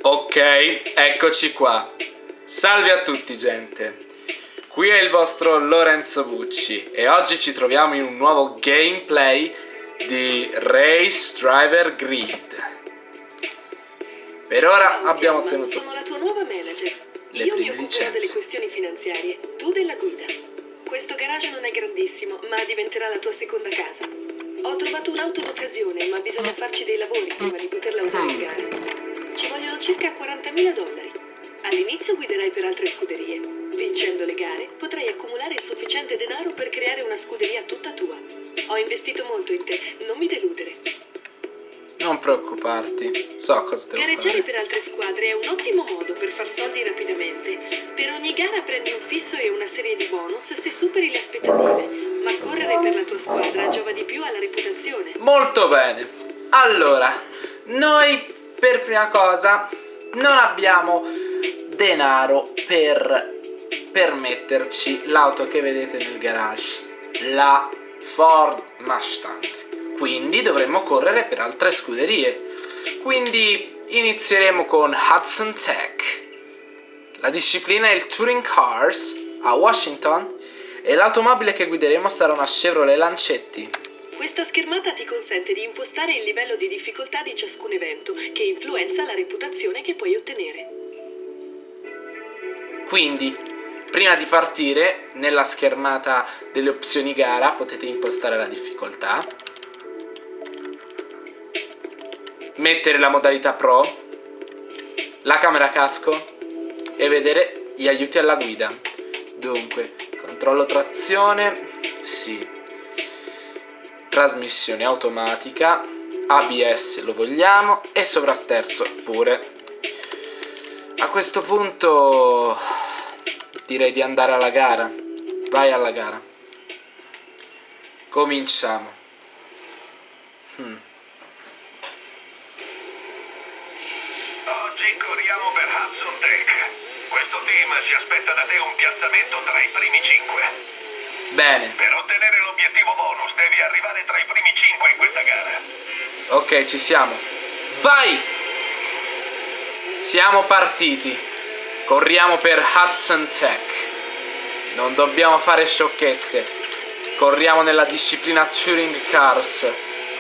Ok, eccoci qua. Salve a tutti, gente. Qui è il vostro Lorenzo Bucci e oggi ci troviamo in un nuovo gameplay di Race Driver Grid. Per ora abbiamo ottenuto sono la tua nuova manager. le Io prime mi occuperò licenze. delle questioni finanziarie, tu della guida. Questo garage non è grandissimo, ma diventerà la tua seconda casa. Ho trovato un'auto d'occasione, ma bisogna farci dei lavori prima di poterla usare in gara. Ci vogliono circa $40.000. All'inizio guiderai per altre scuderie. Vincendo le gare, potrai accumulare il sufficiente denaro per creare una scuderia tutta tua. Ho investito molto in te, non mi deludere. Non preoccuparti, so cosa devo Gareggiare fare. per altre squadre è un ottimo modo per far soldi rapidamente. Per ogni gara prendi un fisso e una serie di bonus se superi le aspettative. Ma correre per la tua squadra giova di più alla reputazione. Molto bene. Allora, noi per prima cosa non abbiamo denaro per permetterci l'auto che vedete nel garage, la Ford Mustang. Quindi dovremmo correre per altre scuderie. Quindi inizieremo con Hudson Tech. La disciplina è il Touring Cars a Washington e l'automobile che guideremo sarà una Chevrolet Lancetti. Questa schermata ti consente di impostare il livello di difficoltà di ciascun evento, che influenza la reputazione che puoi ottenere. Quindi, prima di partire, nella schermata delle opzioni gara potete impostare la difficoltà, mettere la modalità Pro, la camera casco e vedere gli aiuti alla guida. Dunque, controllo trazione, sì. Trasmissione automatica, ABS lo vogliamo e sovrasterzo pure. A questo punto direi di andare alla gara. Vai alla gara. Cominciamo. Oggi corriamo per Hudson Tech. Questo team si aspetta da te un piazzamento tra i primi 5. Bene, Per ottenere l'obiettivo bonus devi arrivare tra i primi 5 in questa gara. ok, ci siamo. Vai! Siamo partiti. Corriamo per Hudson Tech. Non dobbiamo fare sciocchezze. Corriamo nella disciplina Touring Cars,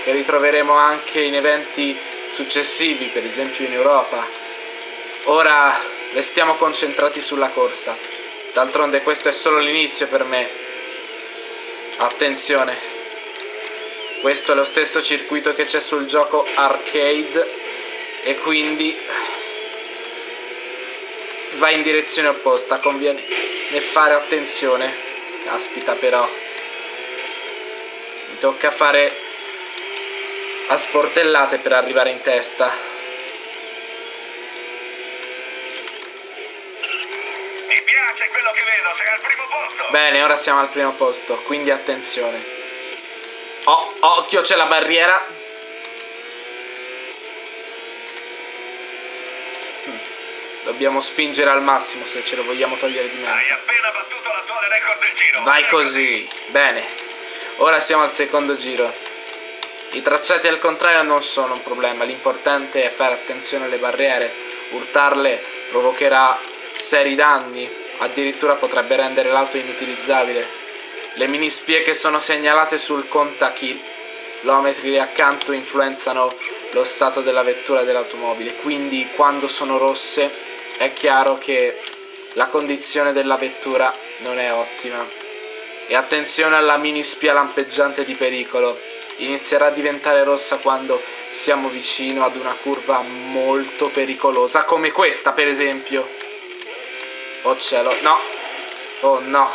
che ritroveremo anche in eventi successivi, per esempio in Europa. Ora restiamo concentrati sulla corsa. D'altronde questo è solo l'inizio per me. Attenzione, questo è lo stesso circuito che c'è sul gioco arcade e quindi va in direzione opposta, conviene fare attenzione. Caspita, però mi tocca fare a sportellate per arrivare in testa. Mi piace quello che vedo, sei al primo posto. Bene, ora siamo al primo posto, quindi attenzione. Oh, occhio, c'è la barriera. Dobbiamo spingere al massimo se ce lo vogliamo togliere di Hai mezzo. appena battuto l'attuale record del giro. Vai così. Bene. Ora siamo al secondo giro. I tracciati al contrario non sono un problema. L'importante è fare attenzione alle barriere. Urtarle provocherà seri danni. Addirittura potrebbe rendere l'auto inutilizzabile. Le mini spie che sono segnalate sul contachilometri lì accanto influenzano lo stato della vettura e dell'automobile. Quindi quando sono rosse è chiaro che la condizione della vettura non è ottima. E attenzione alla mini spia lampeggiante di pericolo. Inizierà a diventare rossa quando siamo vicino ad una curva molto pericolosa, come questa per esempio. Oh cielo, no. Oh no.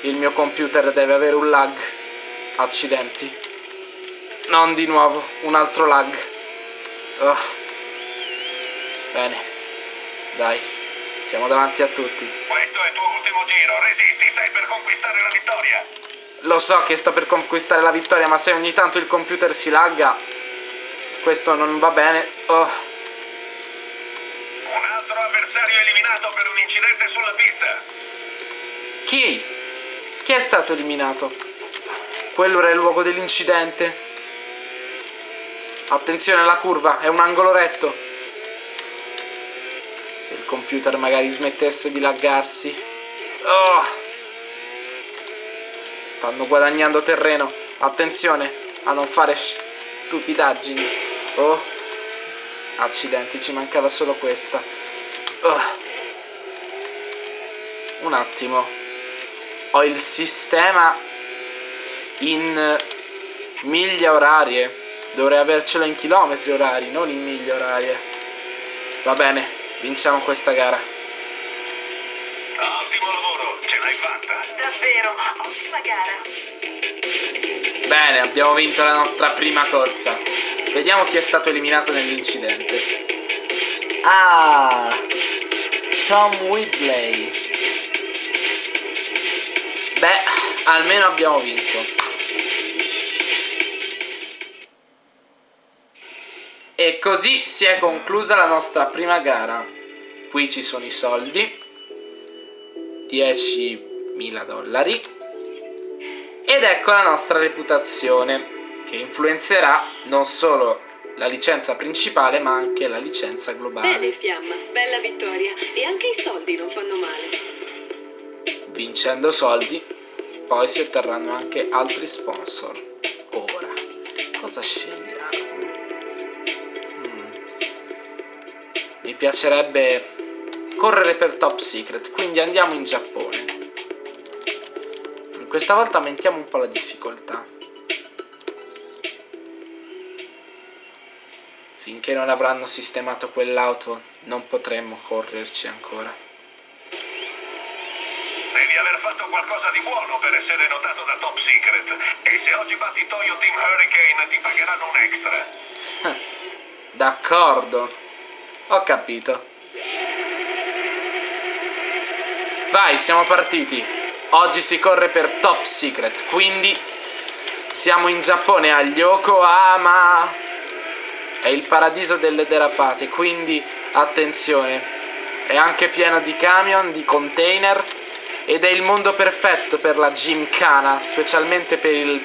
Il mio computer deve avere un lag. Accidenti. Non di nuovo, un altro lag. Bene. Dai, siamo davanti a tutti. Questo è il tuo ultimo giro, resisti, stai per conquistare la vittoria. Lo so che sto per conquistare la vittoria, ma se ogni tanto il computer si lagga, questo non va bene. Un altro avversario eliminato per un incidente sulla pista. Chi? Chi è stato eliminato? Quello era il luogo dell'incidente. Attenzione alla curva, è un angolo retto. Se il computer magari smettesse di laggarsi. Oh! Stanno guadagnando terreno. Attenzione a non fare stupidaggini. Oh! Accidenti, ci mancava solo questa. Oh. Un attimo. Ho il sistema in miglia orarie. Dovrei avercelo in chilometri orari, non in miglia orarie. Va bene, vinciamo questa gara. Ottimo lavoro, ce l'hai fatta. Davvero, ottima gara. Bene, abbiamo vinto la nostra prima corsa. Vediamo chi è stato eliminato nell'incidente. Ah, Tom Whitley. Beh, almeno abbiamo vinto. E così si è conclusa la nostra prima gara. Qui ci sono i soldi. $10.000. Ed ecco la nostra reputazione, che influenzerà non solo la licenza principale ma anche la licenza globale. Bene, Fiamma, bella vittoria. E anche i soldi non fanno male. Vincendo soldi, poi si otterranno anche altri sponsor. Ora, cosa scegliamo? Mi piacerebbe correre per Top Secret, quindi andiamo in Giappone. Questa volta aumentiamo un po' la difficoltà. Finché non avranno sistemato quell'auto, non potremmo correrci ancora. Devi aver fatto qualcosa di buono per essere notato da Top Secret. E se oggi batti Toyo Team Hurricane ti pagheranno un extra. D'accordo. Ho capito. Vai, siamo partiti. Oggi si corre per Top Secret, quindi siamo in Giappone a Yokohama. È il paradiso delle derapate, quindi attenzione. È anche pieno di camion, di container ed è il mondo perfetto per la gymkhana, specialmente per il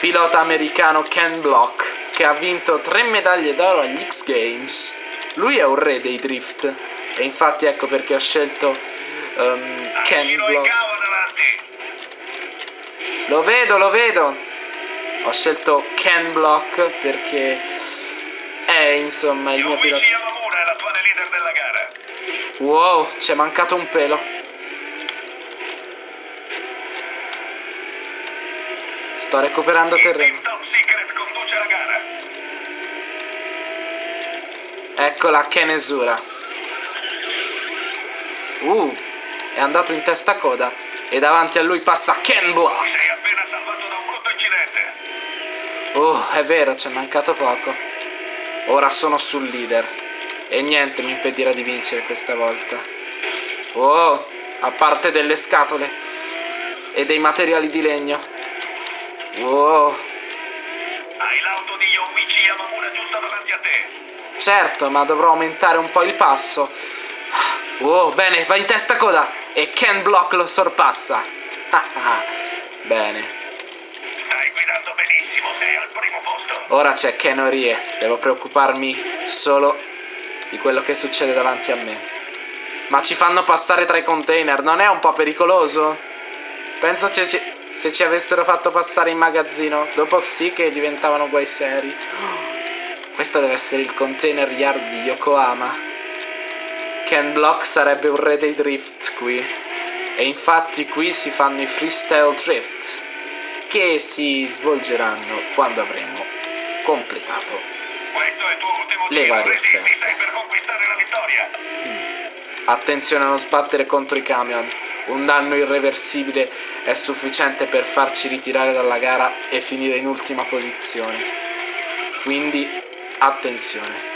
pilota americano Ken Block, che ha vinto 3 medaglie d'oro agli X Games. Lui è un re dei drift e infatti ecco perché ho scelto Ken Block. Lo vedo. Ho scelto Ken Block perché è insomma il mio pilota. Yamamura è l'attuale leader della gara. Wow, ci è mancato un pelo. Sto recuperando terreno. Top Secret conduce la gara. Eccola Kenesura. È andato in testa a coda e davanti a lui passa Ken Block. Sei appena salvato da un brutto incidente. È vero, ci è mancato poco. Ora sono sul leader e niente mi impedirà di vincere questa volta. A parte delle scatole e dei materiali di legno. Hai l'auto di Yoichi Yamamura giusto davanti a te. Certo, ma dovrò aumentare un po' il passo. Bene, va in testa a coda e Ken Block lo sorpassa. Bene. Stai guidando benissimo, sei al primo posto. Ora c'è Ken Orie. Devo preoccuparmi solo di quello che succede davanti a me. Ma ci fanno passare tra i container, non è un po' pericoloso? Penso se ci avessero fatto passare in magazzino, dopo sì che diventavano guai seri. Questo deve essere il container yard di Yokohama. Ken Block sarebbe un re dei drift qui. E infatti qui si fanno i freestyle drift, che si svolgeranno quando avremo completato Questo è il tuo ultimo le tiro, varie resisti, offerte. stai per conquistare la vittoria. Attenzione a non sbattere contro i camion. Un danno irreversibile è sufficiente per farci ritirare dalla gara e finire in ultima posizione. Quindi attenzione.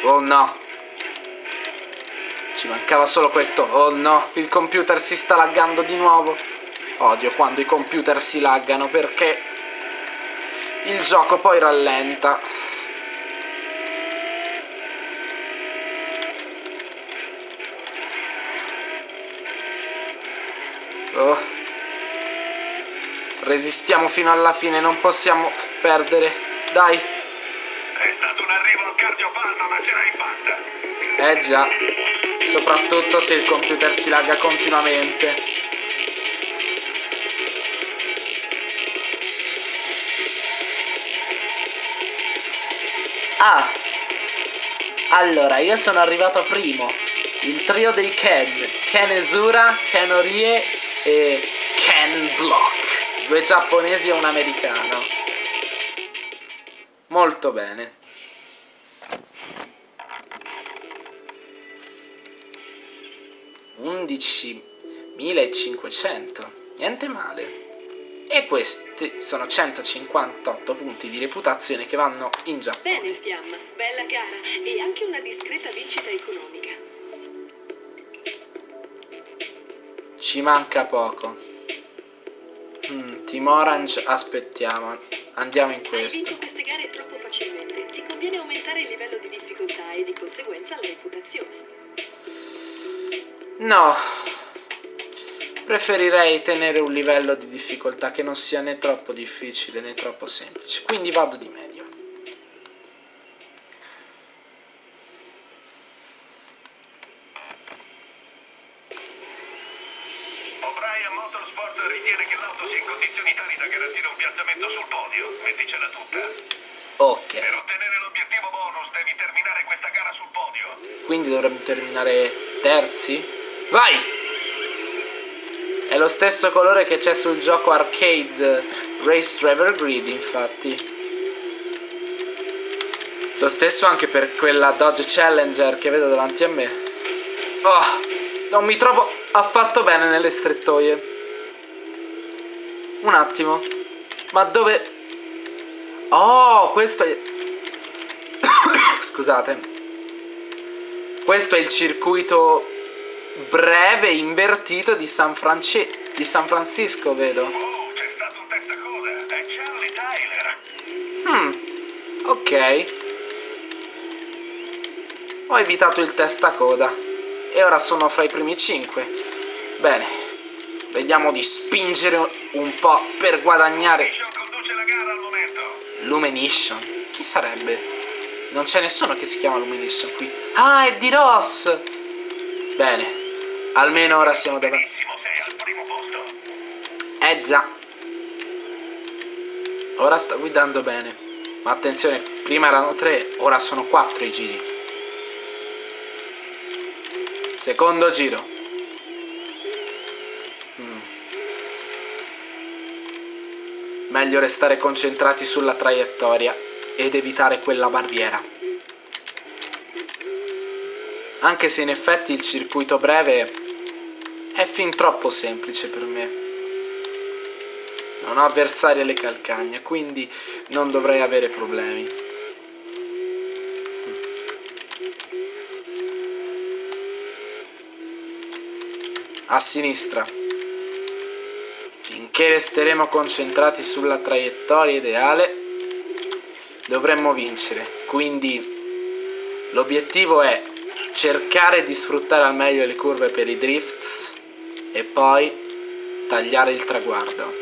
Oh no. Ci mancava solo questo. Oh no, il computer si sta laggando di nuovo. Odio quando i computer si laggano perché il gioco poi rallenta. Oh. Resistiamo fino alla fine, non possiamo perdere. Dai. È stato un arrivo al cardiopalmo, ma ce l'hai fatta. Già. Soprattutto se il computer si lagga continuamente. Ah. Allora, io sono arrivato primo. Il trio dei Ken. Ken Ezura, Ken Orie e Ken Block. 2 giapponesi e un americano. Molto bene. $11.500. Niente male. E questi sono 158 punti di reputazione che vanno in Giappone. Bene, Fiamma, bella gara e anche una discreta vincita economica. Ci manca poco. Team Orange, aspettiamo. Andiamo in Hai questo. vinto queste gare troppo facilmente. Ti conviene aumentare il livello di difficoltà e di conseguenza la reputazione. No. Preferirei tenere un livello di difficoltà che non sia né troppo difficile né troppo semplice. Quindi vado di medio. O'Brien Motorsport ritiene che l'auto sia in condizioni tali da garantire un piazzamento sul podio. Metticela tutta. Ok. Per ottenere l'obiettivo bonus devi terminare questa gara sul podio. Quindi dovremmo terminare terzi? Vai! È lo stesso colore che c'è sul gioco arcade Race Driver Grid, infatti. Lo stesso anche per quella Dodge Challenger che vedo davanti a me. Oh, non mi trovo affatto bene nelle strettoie. Un attimo. Ma dove... Oh, questo è... Scusate. Questo è il circuito breve invertito di San Francisco, vedo. Oh, c'è stato un testacoda. È Charlie Tyler. Ok. Ho evitato il testacoda e ora sono fra i primi 5. Bene. Vediamo di spingere un po' per guadagnare. Mission conduce la gara al momento. Lumination. Chi sarebbe? Non c'è nessuno che si chiama Lumination qui. Ah, è di Ross. Bene. Almeno ora siamo davanti. Benissimo, sei al primo posto. Già. Ora sto guidando bene. Ma attenzione, prima erano 3, ora sono 4 i giri. Secondo giro. Meglio restare concentrati sulla traiettoria ed evitare quella barriera. Anche se in effetti il circuito breve è fin troppo semplice per me. Non ho avversari alle calcagna, quindi non dovrei avere problemi. A sinistra. Finché resteremo concentrati sulla traiettoria ideale, dovremmo vincere. Quindi l'obiettivo è cercare di sfruttare al meglio le curve per i drifts e poi tagliare il traguardo.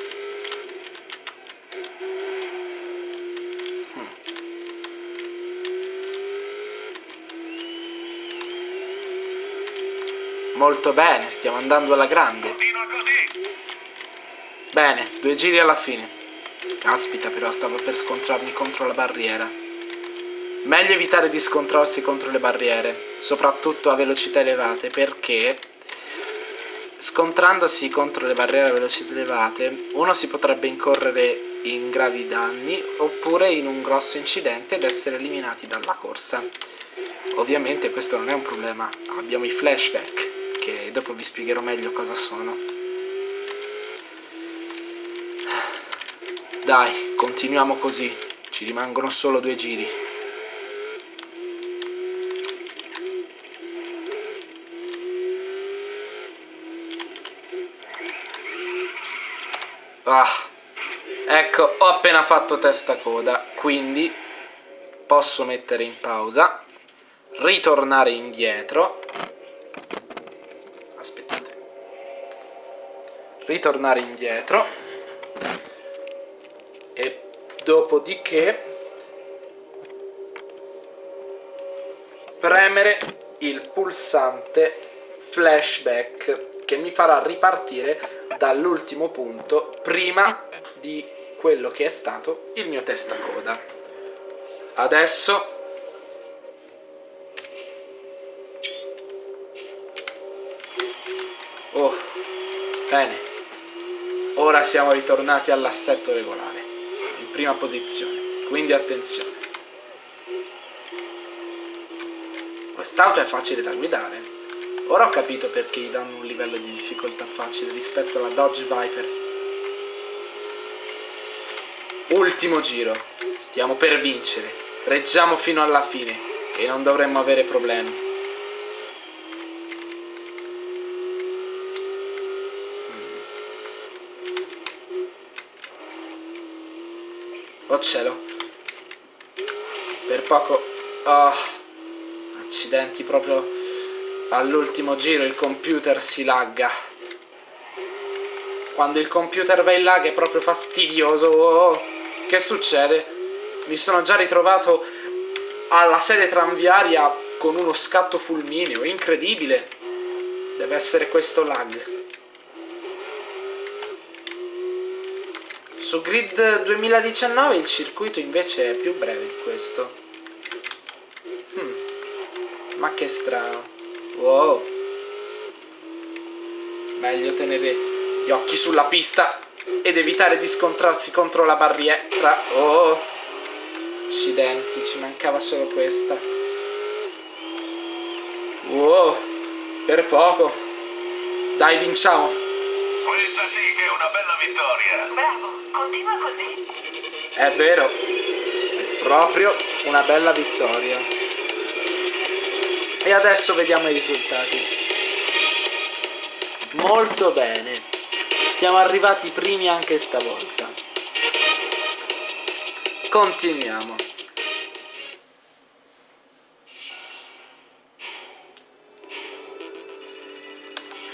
Molto bene, stiamo andando alla grande. Continua così. Bene, 2 giri alla fine. Caspita, però stavo per scontrarmi contro la barriera. Meglio evitare di scontrarsi contro le barriere, soprattutto a velocità elevate, perché scontrandosi contro le barriere a velocità elevate uno si potrebbe incorrere in gravi danni oppure in un grosso incidente ed essere eliminati dalla corsa. Ovviamente questo non è un problema, abbiamo i flashback, che dopo vi spiegherò meglio cosa sono. Dai, continuiamo così, ci rimangono solo 2 giri. Ah, ecco, ho appena fatto testa coda, quindi posso mettere in pausa, ritornare indietro. Aspettate. ritornare indietro e dopodiché premere il pulsante flashback che mi farà ripartire dall'ultimo punto prima di quello che è stato il mio testacoda. Adesso bene, ora siamo ritornati all'assetto regolare, siamo in prima posizione, quindi attenzione. Quest'auto è facile da guidare. Ora ho capito perché gli danno un livello di difficoltà facile rispetto alla Dodge Viper. Ultimo giro, stiamo per vincere, reggiamo fino alla fine e non dovremmo avere problemi. Oh cielo, per poco, accidenti, proprio all'ultimo giro il computer si lagga. Quando il computer va in lag è proprio fastidioso. Che succede? Mi sono già ritrovato alla sede tranviaria con uno scatto fulmineo, incredibile. Deve essere questo lag. Su Grid 2019 il circuito invece è più breve di questo. Ma che strano. Wow. Meglio tenere gli occhi sulla pista ed evitare di scontrarsi contro la barriera. Oh, accidenti, ci mancava solo questa. Wow, per poco. Dai, vinciamo. Questa sì che è una bella vittoria. Bravo, continua così. È vero, è proprio una bella vittoria. E adesso vediamo i risultati. Molto bene, siamo arrivati primi anche stavolta. Continuiamo.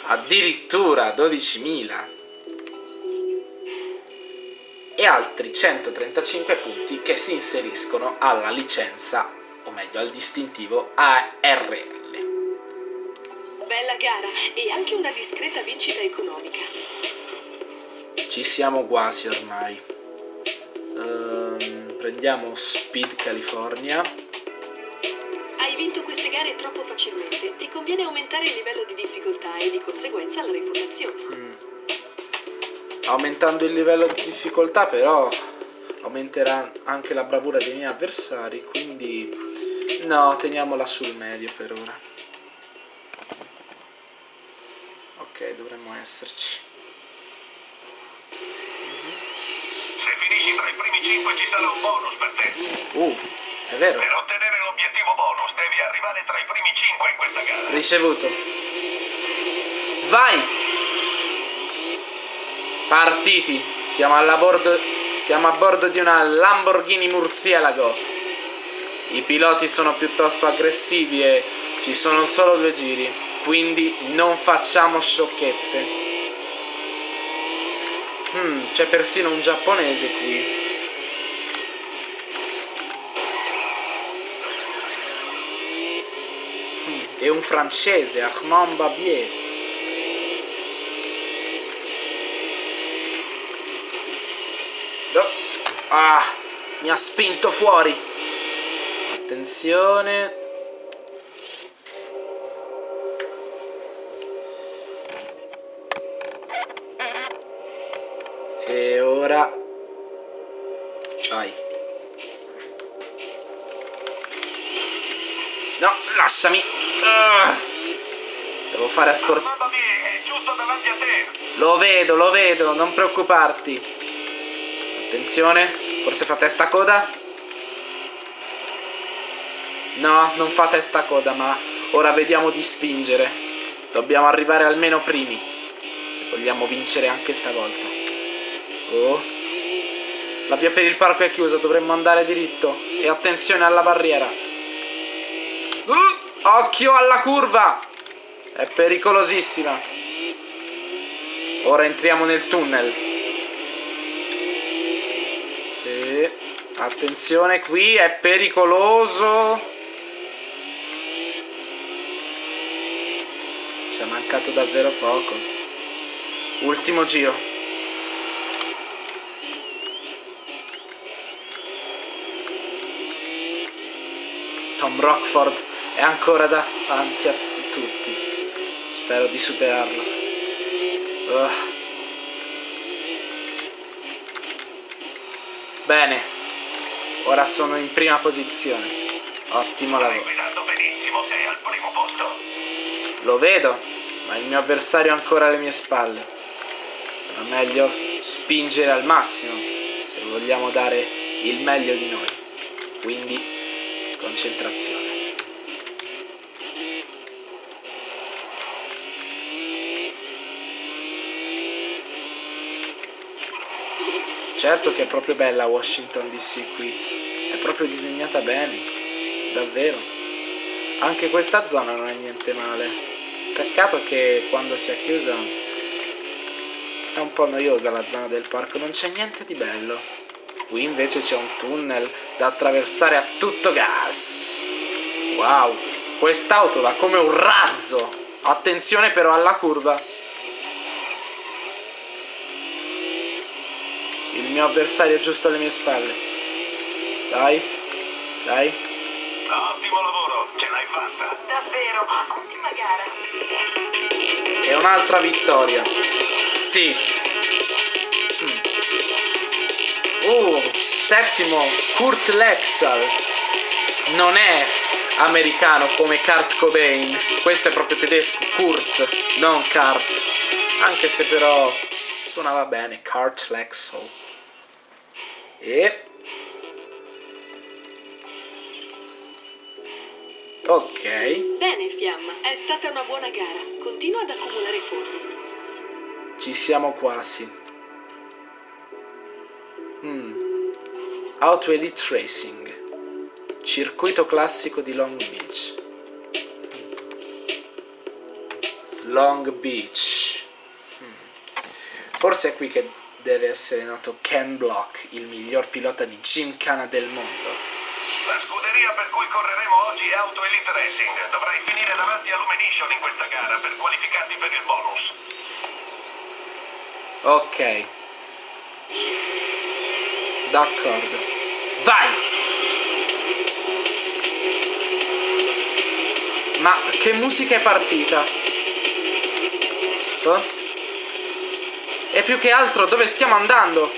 Addirittura 12.000 e altri 135 punti che si inseriscono alla licenza, o meglio al distintivo ARL. Bella gara e anche una discreta vincita economica. Ci siamo quasi ormai. Prendiamo Speed California. Hai vinto queste gare troppo facilmente. Ti conviene aumentare il livello di difficoltà e di conseguenza la reputazione. Aumentando il livello di difficoltà però aumenterà anche la bravura dei miei avversari, quindi no, teniamola sul medio per ora. Ok, dovremmo esserci. Se finisci tra i primi 5 ci sarà un bonus per te. È vero. Per ottenere l'obiettivo bonus devi arrivare tra i primi 5 in questa gara. Ricevuto. Vai! Partiti. Siamo a bordo di una Lamborghini Murcielago. I piloti sono piuttosto aggressivi e ci sono solo 2 giri, quindi non facciamo sciocchezze. C'è persino un giapponese qui. E un francese, Armand Babier. Mi ha spinto fuori. Attenzione. E ora vai. No, lasciami. Devo fare sport. Mamma mia, è giusto davanti a te. Lo vedo, non preoccuparti. Attenzione. Forse fa testa coda? No, non fa testa coda, ma ora vediamo di spingere. Dobbiamo arrivare almeno primi, se vogliamo vincere anche stavolta. Oh, la via per il parco è chiusa, dovremmo andare diritto. E attenzione alla barriera. Occhio alla curva! È pericolosissima. Ora entriamo nel tunnel. E attenzione, qui è pericoloso. Ci è mancato davvero poco. Ultimo giro. Tom Rockford è ancora davanti a tutti. Spero di superarlo. Bene, ora sono in prima posizione. Ottimo Stai lavoro. guidando benissimo, sei al primo posto. Lo vedo, ma il mio avversario è ancora alle mie spalle. Sarà meglio spingere al massimo se vogliamo dare il meglio di noi. Quindi, concentrazione. Certo che è proprio bella Washington DC qui. È proprio disegnata bene. Davvero. Anche questa zona non è niente male. Peccato che quando sia chiusa è un po' noiosa la zona del parco, non c'è niente di bello. Qui invece c'è un tunnel da attraversare a tutto gas. Wow, quest'auto va come un razzo. Attenzione però alla curva. Il mio avversario è giusto alle mie spalle. Dai, dai. Ottimo lavoro, ce l'hai fatta. Davvero, ottima gara. E un'altra vittoria. Sì. Settimo, Kurt Lexal. Non è americano come Kurt Cobain. Questo è proprio tedesco, Kurt, non Kurt. Anche se però suonava bene, Kurt Lexal. E ok. Bene, Fiamma, è stata una buona gara. Continua ad accumulare fondi. Ci siamo quasi. Auto Elite Racing. Circuito classico di Long Beach. Long Beach. Forse è qui che deve essere nato Ken Block, il miglior pilota di Gymkhana del mondo. La scuderia per cui correremo oggi è Auto Elite Racing. Dovrai finire davanti a Lumination in questa gara per qualificarti per il bonus. Ok. D'accordo. Vai! Ma che musica è partita? Oh? E più che altro dove stiamo andando?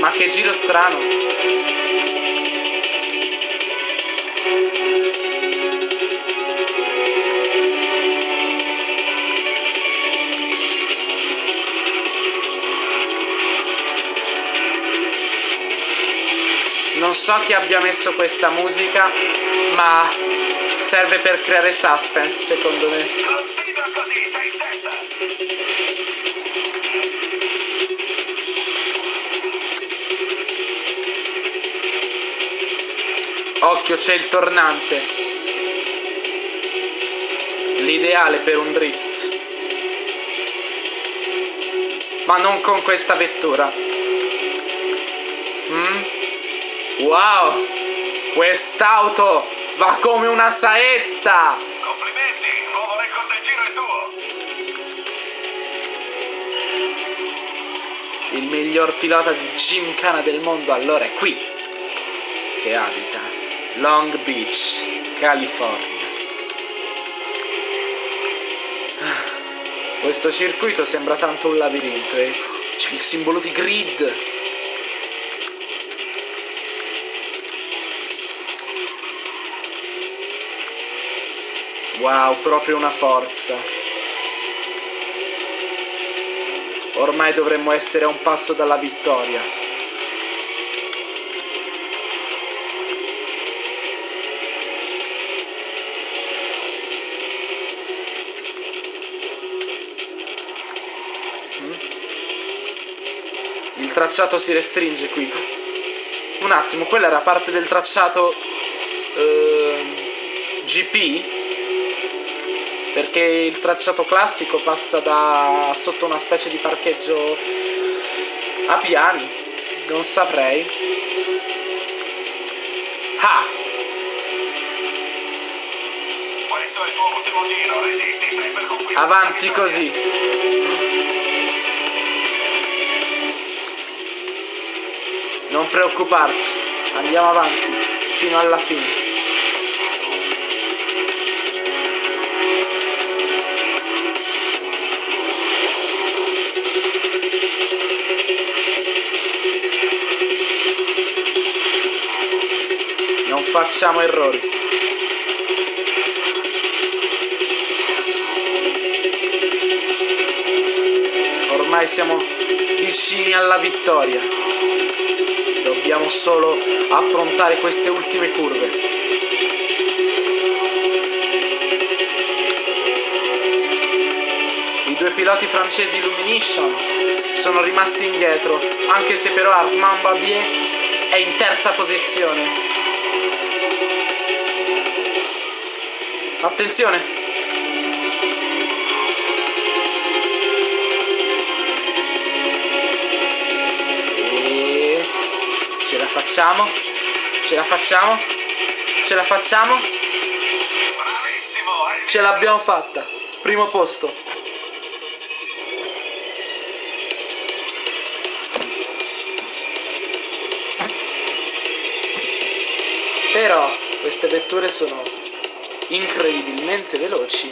Ma che giro strano. Non so chi abbia messo questa musica, ma serve per creare suspense, secondo me. Continua così, sei in testa. Occhio, c'è il tornante. L'ideale per un drift. Ma non con questa vettura. Wow! Quest'auto va come una saetta! Complimenti, il nuovo record del giro è tuo. Il miglior pilota di Gymkhana del mondo allora è qui, che abita Long Beach, California. Questo circuito sembra tanto un labirinto e c'è il simbolo di grid. Wow, proprio una forza. Ormai dovremmo essere a un passo dalla vittoria. tracciato si restringe qui. Un attimo, quella era parte del tracciato GP? Perché il tracciato classico passa da sotto una specie di parcheggio a piani. Non saprei. Ah! Questo è il tuo ultimo giro, resisti, stai per conquistare. Avanti così. Non preoccuparti, andiamo avanti fino alla fine. Non facciamo errori. Ormai siamo vicini alla vittoria. Dobbiamo solo affrontare queste ultime curve. I due piloti francesi Illumination sono rimasti indietro, anche se però Armand Barbier è in terza posizione. Attenzione! Ce la facciamo? Ce la facciamo? Ce la facciamo? Bravissimo, Ce l'abbiamo fatta. Primo posto. Però queste vetture sono incredibilmente veloci.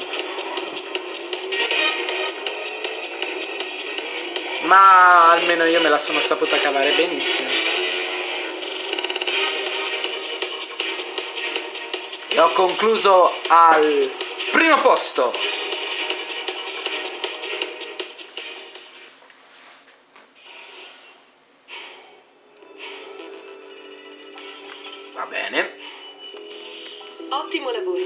Ma almeno io me la sono saputa cavare benissimo. E ho concluso al primo posto. Va bene. Ottimo lavoro.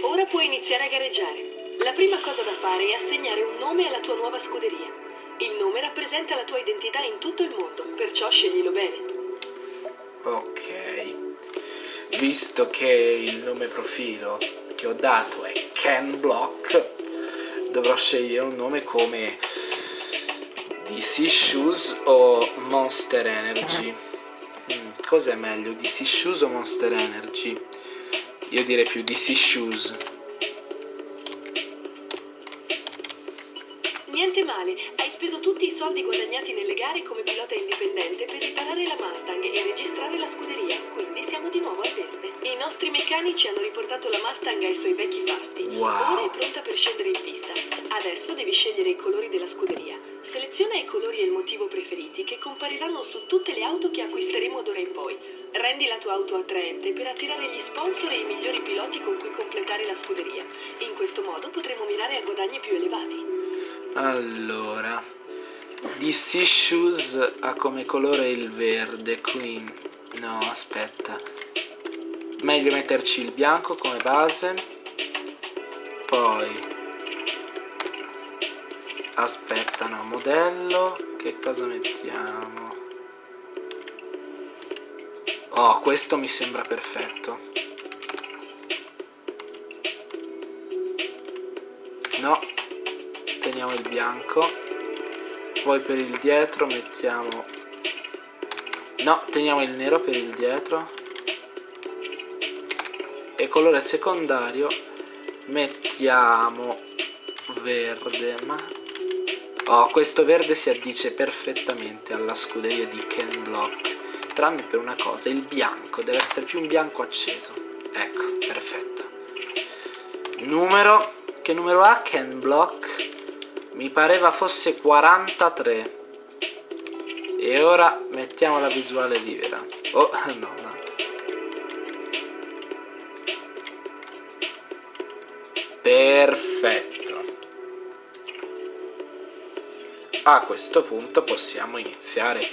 Ora puoi iniziare a gareggiare. La prima cosa da fare è assegnare un nome alla tua nuova scuderia. Il nome rappresenta la tua identità in tutto il mondo, perciò sceglilo bene. Ok. Visto che il nome profilo che ho dato è Ken Block, dovrò scegliere un nome come DC Shoes o Monster Energy. Cos'è meglio, DC Shoes o Monster Energy? Io direi più DC Shoes. Niente male, hai speso tutti i soldi guadagnati nelle gare come pilota indipendente per riparare la Mustang e registrare la scuderia, quindi siamo di nuovo al verde. I nostri meccanici hanno riportato la Mustang ai suoi vecchi fasti. Wow. Ora è pronta per scendere in pista. Adesso devi scegliere i colori della scuderia. Seleziona i colori e il motivo preferiti che compariranno su tutte le auto che acquisteremo d'ora in poi. Rendi la tua auto attraente per attirare gli sponsor e i migliori piloti con cui completare la scuderia. In questo modo potremo mirare a guadagni più elevati. Allora, DC Shoes ha come colore il verde, quindi no, aspetta, meglio metterci il bianco come base. Poi aspetta, no, modello, che cosa mettiamo? Oh, questo mi sembra perfetto. No, teniamo il bianco. Poi per il dietro mettiamo, no, teniamo il nero per il dietro. E colore secondario mettiamo verde. Ma oh, questo verde si addice perfettamente alla scuderia di Ken Block, tranne per una cosa, il bianco deve essere più un bianco acceso. Ecco, perfetto. Numero, che numero ha Ken Block? Mi pareva fosse 43. E ora mettiamo la visuale libera. Oh, no, no. Perfetto. A questo punto possiamo iniziare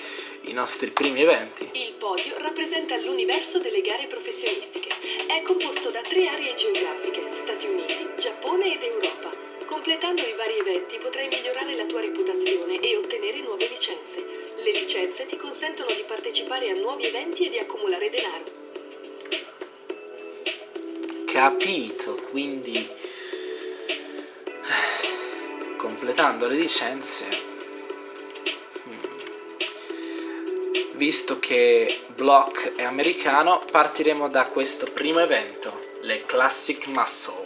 i nostri primi eventi. Il podio rappresenta l'universo delle gare professionistiche. È composto da 3 aree geografiche: Stati Uniti, Giappone ed Europa. Completando i vari eventi potrai migliorare la tua reputazione e ottenere nuove licenze. Le licenze ti consentono di partecipare a nuovi eventi e di accumulare denaro. Capito, quindi completando le licenze, visto che Block è americano, partiremo da questo primo evento, le Classic Muscle.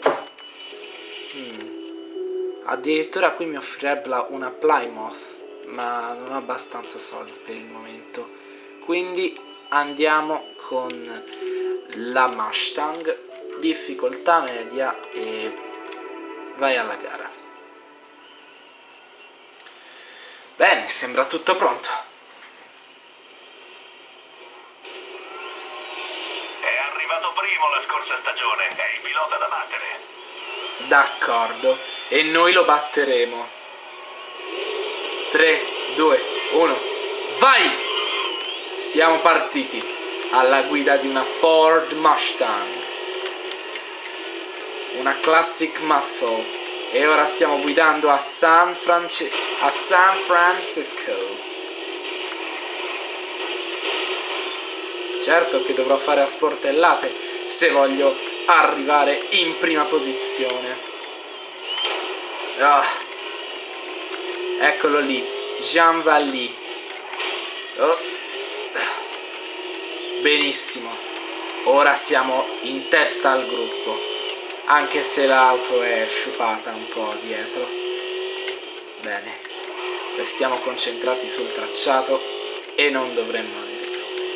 Addirittura qui mi offrirebbe una Plymouth, ma non ho abbastanza soldi per il momento, quindi andiamo con la Mustang, difficoltà media, e vai alla gara. Bene, sembra tutto pronto. È arrivato primo la scorsa stagione, è il pilota da battere. D'accordo, e noi lo batteremo. 3, 2, 1, vai! Siamo partiti alla guida di una Ford Mustang, una Classic Muscle, e ora stiamo guidando a San Francisco. Certo che dovrò fare a sportellate se voglio arrivare in prima posizione. Eccolo lì, Jean Valli. Benissimo, ora siamo in testa al gruppo, anche se l'auto è sciupata un po' dietro. Bene, restiamo concentrati sul tracciato e non dovremmo avere problemi.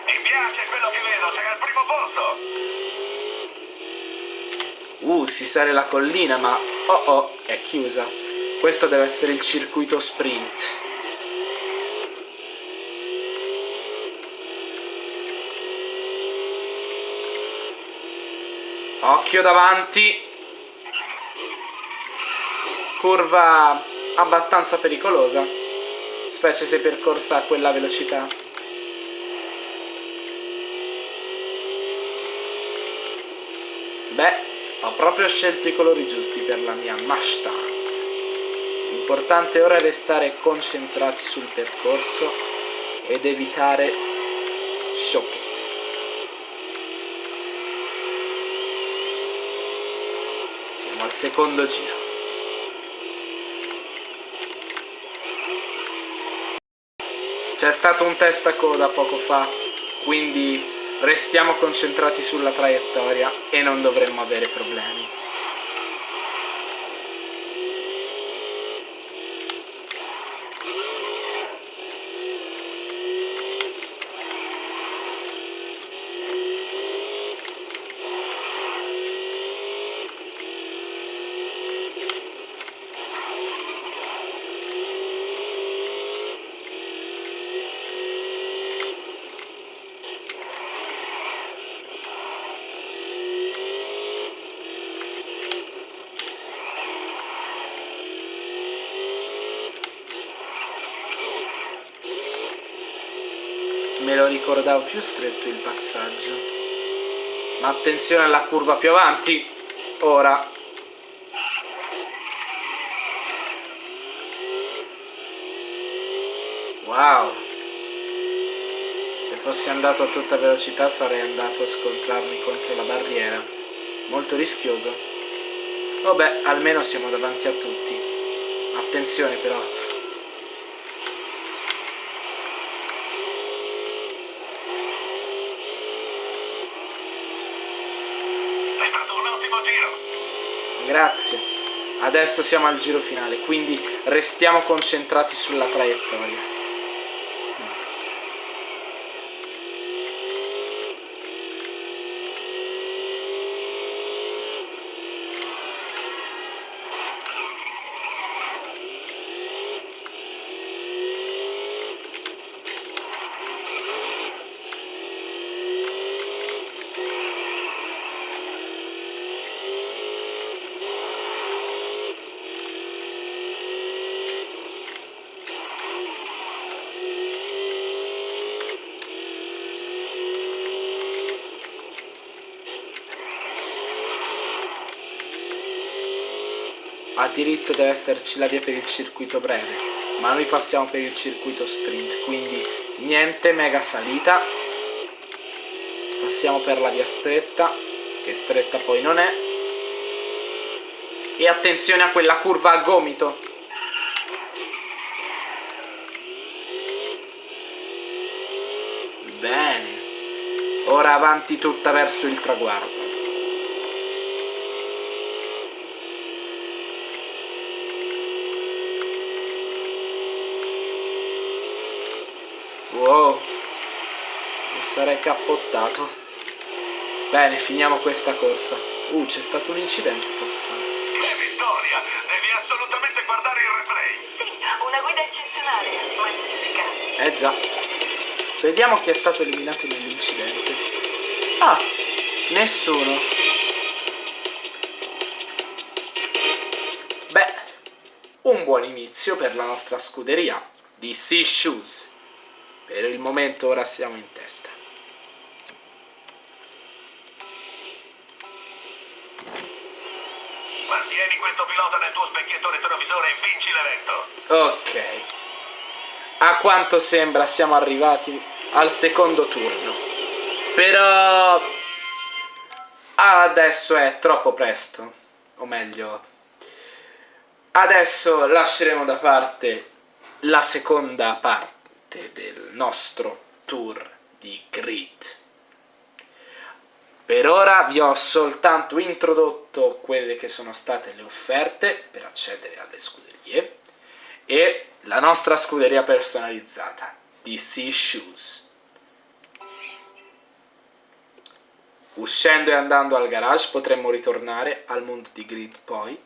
Mi piace quello che vedo, sei al primo posto. Si sale la collina, ma è chiusa. Questo deve essere il circuito sprint. Occhio davanti. Curva abbastanza pericolosa, specie se percorsa a quella velocità. Beh, ho proprio scelto i colori giusti per la mia Mustang. L'importante ora è restare concentrati sul percorso ed evitare sciocchezze. Siamo al secondo giro. C'è stato un testa coda poco fa, quindi restiamo concentrati sulla traiettoria e non dovremmo avere problemi. Me lo ricordavo più stretto il passaggio. Ma attenzione alla curva più avanti. Ora. Wow. Se fossi andato a tutta velocità sarei andato a scontrarmi contro la barriera. Molto rischioso. Vabbè, almeno siamo davanti a tutti. Attenzione però. Grazie. Adesso siamo al giro finale, quindi restiamo concentrati sulla traiettoria. a diritto deve esserci la via per il circuito breve, ma noi passiamo per il circuito sprint, quindi niente mega salita. Passiamo per la via stretta, che stretta poi non è. E attenzione a quella curva a gomito. Bene. Ora avanti tutta verso il traguardo. Wow. Mi sarei cappottato. Bene, finiamo questa corsa. C'è stato un incidente poco fa. Vittoria, devi assolutamente guardare il replay. Sì, una guida eccezionale, magnifica. Già. Vediamo chi è stato eliminato nell'incidente. Ah, nessuno. Beh, un buon inizio per la nostra scuderia DC Shoes. Per il momento ora siamo in testa. Mantieni questo pilota nel tuo specchietto retrovisore e vinci l'evento. Ok. A quanto sembra siamo arrivati al secondo turno. Però adesso è troppo presto. O meglio, adesso lasceremo da parte la seconda parte del nostro tour di Grid. Per ora vi ho soltanto introdotto quelle che sono state le offerte per accedere alle scuderie e la nostra scuderia personalizzata, DC Shoes. Uscendo e andando al garage potremmo ritornare al mondo di Grid poi,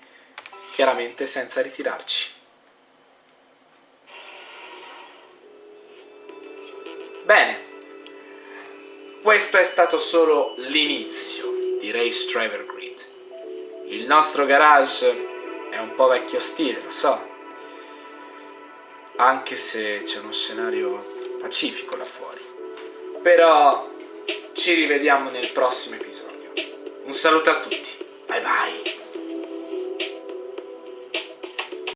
chiaramente senza ritirarci. Bene. Questo è stato solo l'inizio di Race Driver Grid. Il nostro garage è un po' vecchio stile, lo so, anche se c'è uno scenario pacifico là fuori. Però ci rivediamo nel prossimo episodio. Un saluto a tutti, bye bye!